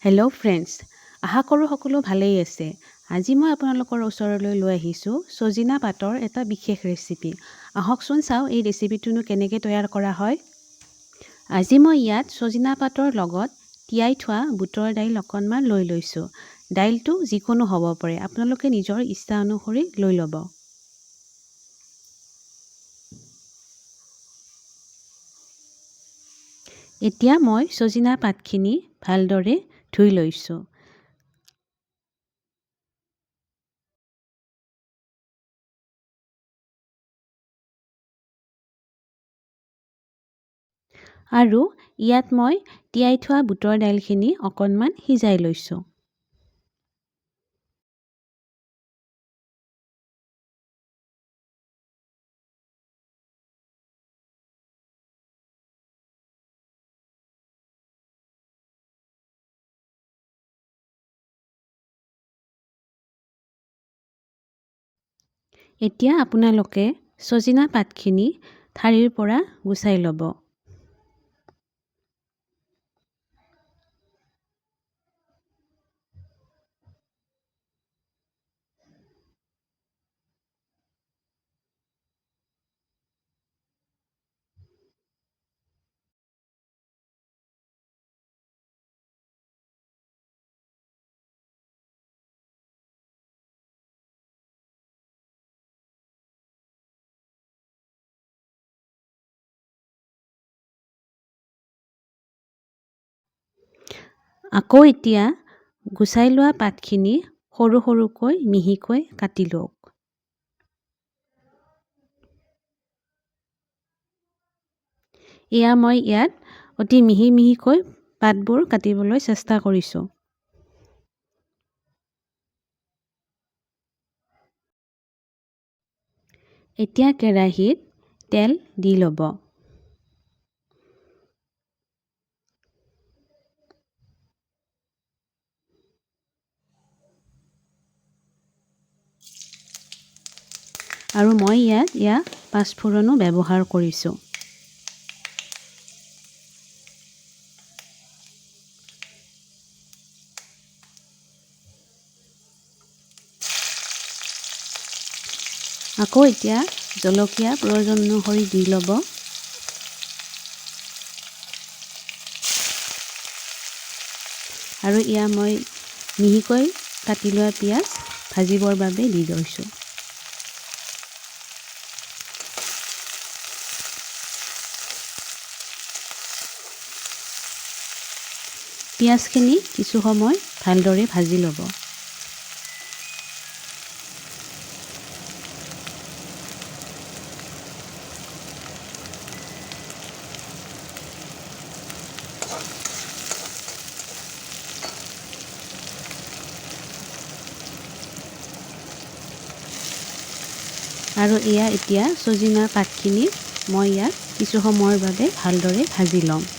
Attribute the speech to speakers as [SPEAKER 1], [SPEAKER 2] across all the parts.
[SPEAKER 1] Hello' friends, আশা কৰোঁ সকলো ভালেই আছে। আজি মই আপোনালোকৰ ওচৰলৈ লৈ আহিছোঁ ছজিনা পাতৰ এটা বিশেষ ৰেচিপি। আহকচোন চাওঁ এই ৰেচিপিটোনো কেনেকৈ তৈয়াৰ কৰা হয়। আজি মই ইয়াত ছজিনা পাতৰ লগত তিয়াই থোৱা বুটৰ দাইল অকণমান লৈ লৈছোঁ। দাইলটো যিকোনো হ'ব পাৰে, আপোনালোকে নিজৰ ইচ্ছা অনুসৰি লৈ ল'ব। এতিয়া মই ছজিনা পাতখিনি ভালদৰে ধুই লৈছোঁ। আৰু ইয়াত মই তিয়াই থোৱা বুটৰ দাইলখিনি অকণমান সিজাই লৈছোঁ। এতিয়া আপোনালোকে ছজিনা পাতখিনি ঠাৰিৰ পৰা গুচাই ল'ব। আকৌ এতিয়া গুচাই লোৱা পাতখিনি সৰু সৰুকৈ মিহিকৈ কাটি লওক। এয়া মই ইয়াত অতি মিহি মিহিকৈ পাতবোৰ কাটিবলৈ চেষ্টা কৰিছোঁ। এতিয়া কেৰাহীত তেল দি ল'ব। আৰু মই ইয়াত পাঁচফোৰণো ব্যৱহাৰ কৰিছোঁ। আকৌ এতিয়া জলকীয়া প্ৰয়োজন অনুসৰি দি ল'ব। আৰু এয়া মই মিহিকৈ কাটি লোৱা পিঁয়াজ ভাজিবৰ বাবে দি লৈছোঁ। পিঁয়াজখিনি কিছু সময় ভালদৰে ভাজি ল'ব। আৰু এয়া এতিয়া ছজিনা পাতখিনি মই ইয়াত কিছু সময়ৰ বাবে ভালদৰে ভাজি ল'ম।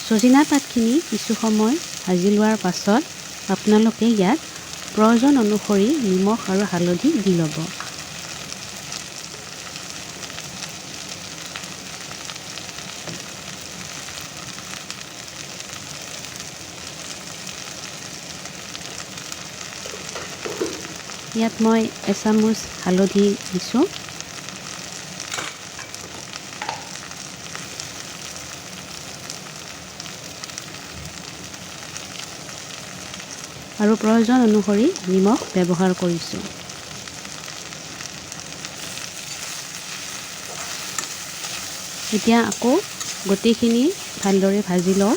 [SPEAKER 1] ছজিনা পাতখিনি কিছু সময় ভাজি লোৱাৰ পাছত আপোনালোকে ইয়াত প্ৰয়োজন অনুসৰি নিমখ আৰু হালধি দি ল'ব। ইয়াত মই এচামুচ হালধি দিছোঁ। আৰু প্ৰয়োজন অনুসৰি নিমখ ব্যৱহাৰ কৰিছোঁ। এতিয়া আকৌ গোটেইখিনি ভালদৰে ভাজি লওঁ।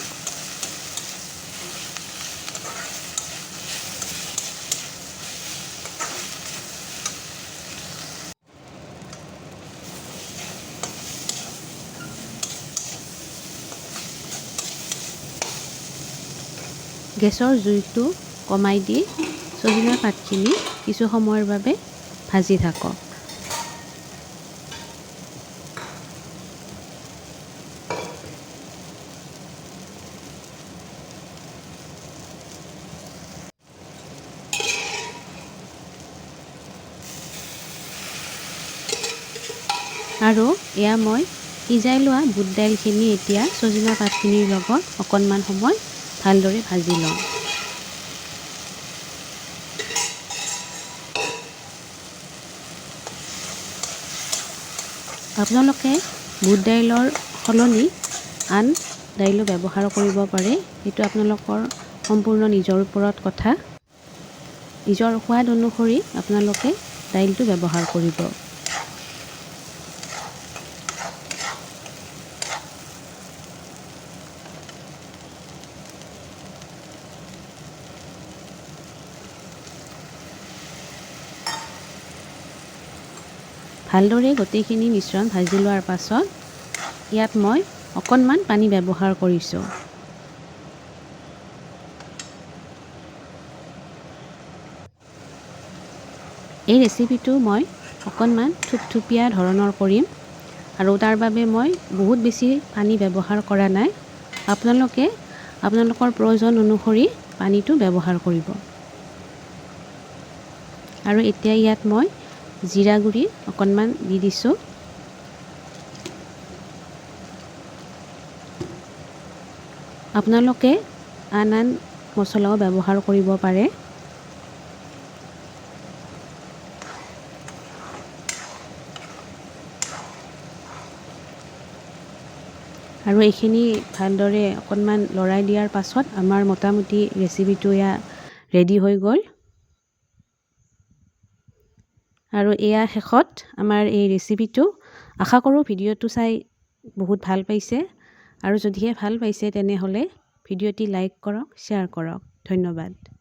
[SPEAKER 1] গেছৰ জুইটো কমাই দি ছজিনা পাতখিনি কিছু সময়ৰ বাবে ভাজি থাকক। আৰু এয়া মই সিজাই লোৱা বুট দাইলখিনি এতিয়া ছজিনা পাতখিনিৰ লগত অকণমান সময় ভালদৰে ভাজি লওঁ। আপোনালোকে বুট দাইলৰ সলনি আন দাইলো ব্যৱহাৰ কৰিব পাৰে। সেইটো আপোনালোকৰ সম্পূৰ্ণ নিজৰ ওপৰত কথা। নিজৰ সোৱাদ অনুসৰি আপোনালোকে দাইলটো ব্যৱহাৰ কৰিব। ভালদৰে গোটেইখিনি মিশ্ৰণ ভাজি লোৱাৰ পাছত ইয়াত মই অকণমান পানী ব্যৱহাৰ কৰিছোঁ। এই ৰেচিপিটো মই অকণমান থুপথুপীয়া ধৰণৰ কৰিম আৰু তাৰ বাবে মই বহুত বেছি পানী ব্যৱহাৰ কৰা নাই। আপোনালোকে আপোনালোকৰ প্ৰয়োজন অনুসৰি পানীটো ব্যৱহাৰ কৰিব। আৰু এতিয়া ইয়াত মই জিৰা গুড়ি অকণমান দি দিছোঁ। আপোনালোকে আন মছলাও ব্যৱহাৰ কৰিব পাৰে। আৰু এইখিনি ভালদৰে অকণমান লৰাই দিয়াৰ পাছত আমাৰ মোটামুটি ৰেচিপিটো এয়া ৰেডি হৈ গ'ল। আৰু এয়া শেষত আমাৰ এই ৰেচিপিটো। আশা কৰোঁ ভিডিঅ'টো চাই বহুত ভাল পাইছে। আৰু যদিহে ভাল পাইছে তেনেহ'লে ভিডিঅ'টি লাইক কৰক, শ্বেয়াৰ কৰক। ধন্যবাদ।